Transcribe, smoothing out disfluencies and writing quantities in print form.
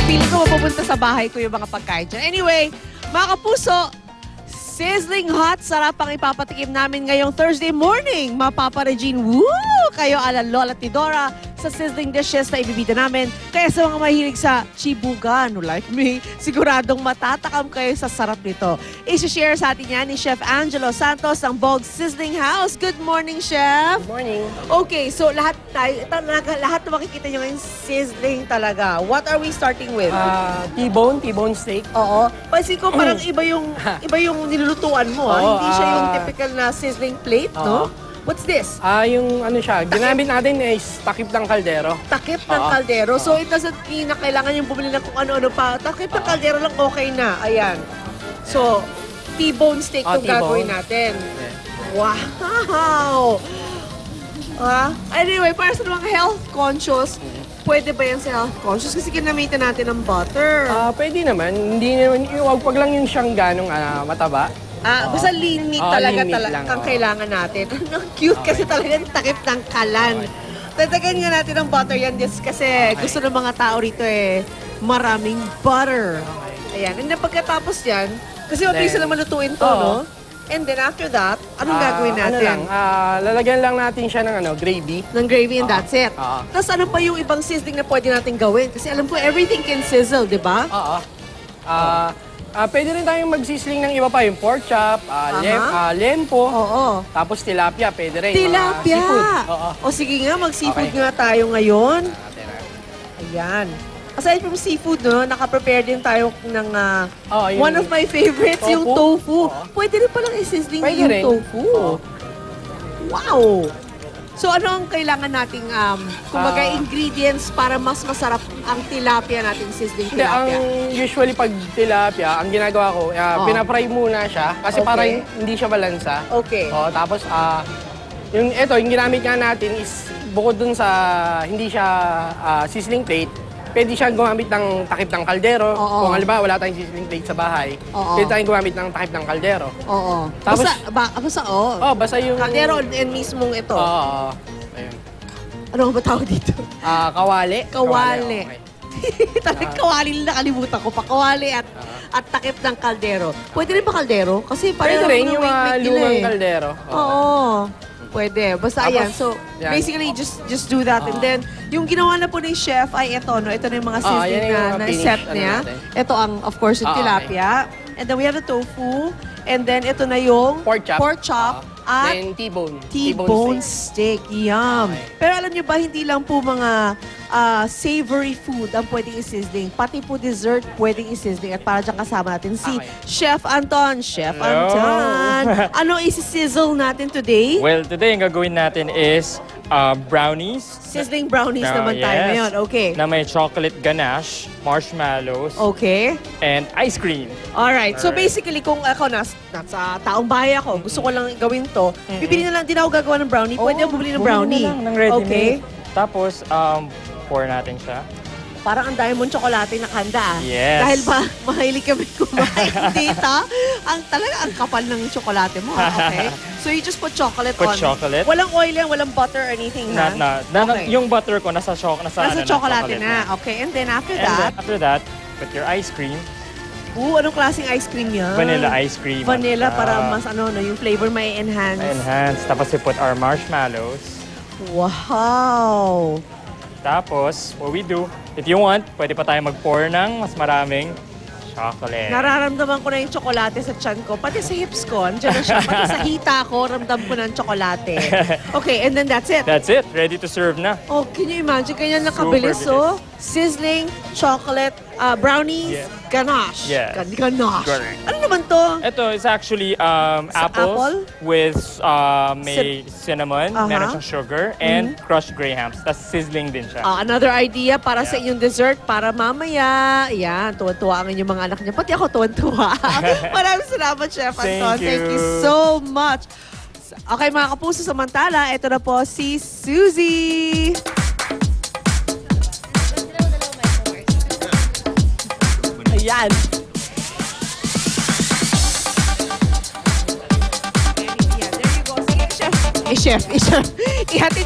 Feeling ko mapupunta sa bahay ko yung mga pagkain dyan. Anyway, mga kapuso, sizzling hot sarap ang ipapatikim namin ngayong Thursday morning. Mapapa-Regine, woo! Kayo ala Lola Tidora sa sizzling dishes na ibibida namin. Kaya sa mga mahilig sa chibugan, like me, siguradong matatakam kayo sa sarap nito. I-share sa atin yan ni Chef Angelo Santos ng Vogue Sizzling House. Good morning, Chef! Good morning. Okay, so lahat na makikita nyo ngayon sizzling talaga. What are we starting with? T-bone steak. Oo. Pansin ko parang iba yung nilulutuan mo. Oo, Hindi siya yung typical na sizzling plate, no? What's this? Yung ano siya, ginamit natin is takip ng kaldero. Takip ng kaldero. So it doesn't mean na kailangan yung bumili ng kung ano-ano pa. Takip ng kaldero lang okay na. Ayan. So, T-bone steak itong gagawin natin. Yeah. Wow! Anyway, para sa mga health conscious, pwede ba yan sa health conscious? Kasi ginamitan natin ng butter. Pwede naman. Hindi naman, wag lang yung siyang ganong mataba. Basta lean meat lean meat talaga lang, ang kailangan natin. Ang cute kasi talaga yung takip ng kalan. Tatagan nga natin ng butter yan kasi gusto ng mga tao rito maraming butter. Ayan. And then pagkatapos yan, kasi mabilis na malutuin to, no? And then after that, anong gagawin natin? Lalagyan lang natin siya ng gravy. Ng gravy and that's it. Tapos ano pa yung ibang sizzling na pwede natin gawin? Kasi alam ko everything can sizzle, di ba? Pwede rin tayong mag-sizzling ng iba pa, yung pork chop, lempo, tapos tilapia, pwede rin. Tilapia! Seafood. O sige nga, mag-seafood nga tayo ngayon. Ayan. Aside from seafood, no, naka-prepare din tayo ng one of my favorites, yung tofu. Pwede rin palang i-sizzling yung tofu. Wow! So ano ang kailangan nating kumbaga ingredients para mas masarap ang tilapia nating sizzling tilapia? Ang usually pag tilapia, ang ginagawa ko, pinafry muna siya kasi para hindi siya balansa. Okay. Tapos yung ginamit nga natin is bukod dun sa hindi siya sizzling plate, pwede siyang gumamit ng takip ng kaldero. Kung halimbawa wala tayong sizzling plate sa bahay, pwede tayong gumamit ng takip ng kaldero. Tapos, basta yung... Kaldero and mismong ito. Ayun. Ano ba tawag dito? Kawali. Kawali. Okay. Talagang kawali lang nakalimutan ko pa. Kawali at takip ng kaldero. Pwede rin ba kaldero? Kasi Pwede parang rin yung lumang kaldero. Oo. Pwede. Basta ayan. So, basically, just do that. And then, yung ginawa na po ni Chef ay ito, no? Ito na yung mga sizzling na set niya. Ito ang, of course, yung tilapia. And then we have the tofu. And then, ito na yung pork chop at then T-bone. T-bone steak. Yum. Pero alam nyo ba, hindi lang po mga savory food ang pwedeng i-sizzling. Pati po dessert pwedeng i-sizzling. At para dyan kasama natin si Chef Anton. Chef Anton. Ano isi-sizzle natin today? Well, today ang gagawin natin is brownies. Sizzling brownies naman tayo ngayon. Okay. Na may chocolate ganache, marshmallows, Okay. and ice cream. Alright. So basically, kung ako nasa taong bahay ako, gusto ko lang gawin to, bibili na lang din ako gagawa ng brownie. Pwede ako bumili ng brownie. Bumili na lang ng ready-made. Okay. Tapos, pour natin siya. Parang ang dami mong tsokolate na kanda. Yes. Dahil ba mahilig kami kumain dito? Ang kapal ng tsokolate mo. Okay. So you just put chocolate on. Put chocolate. Walang oil yan, walang butter or anything, ha? Okay. Yung butter ko nasa chocolate na. Okay. And then after that, put your ice cream. anong klaseng ice cream yan? Vanilla ice cream. Vanilla para mas yung flavor may enhance. Tapos we put our marshmallows. Wow! Tapos, what we do, if you want, pwede pa tayo mag-pour ng mas maraming chocolate. Nararamdaman ko na yung tsokolate sa tiyan ko. Pati sa hips ko, andyan na siya. Pati sa hita ko, ramdam ko ng tsokolate. Okay, and then that's it. That's it. Ready to serve na. Oh, can you imagine? Ganyan nakabilis, oh. Sizzling, chocolate, brownies, ganache. Yes. Ganache. Correct. Ano naman to? Ito is actually apples with may cinnamon, meron siyang sugar, and crushed grahams. Tapos sizzling din siya. Another idea para sa inyong dessert para mamaya. Yan, tuwan-tuwa ang inyong mga anak niya. Pati ako tuwan-tuwa. Maraming salamat, Chef Anton. Thank you so much. Okay, mga kapuso, samantala, ito na po si Suzy. Ayan. There you go. Sige, Chef. Chef. Ihatid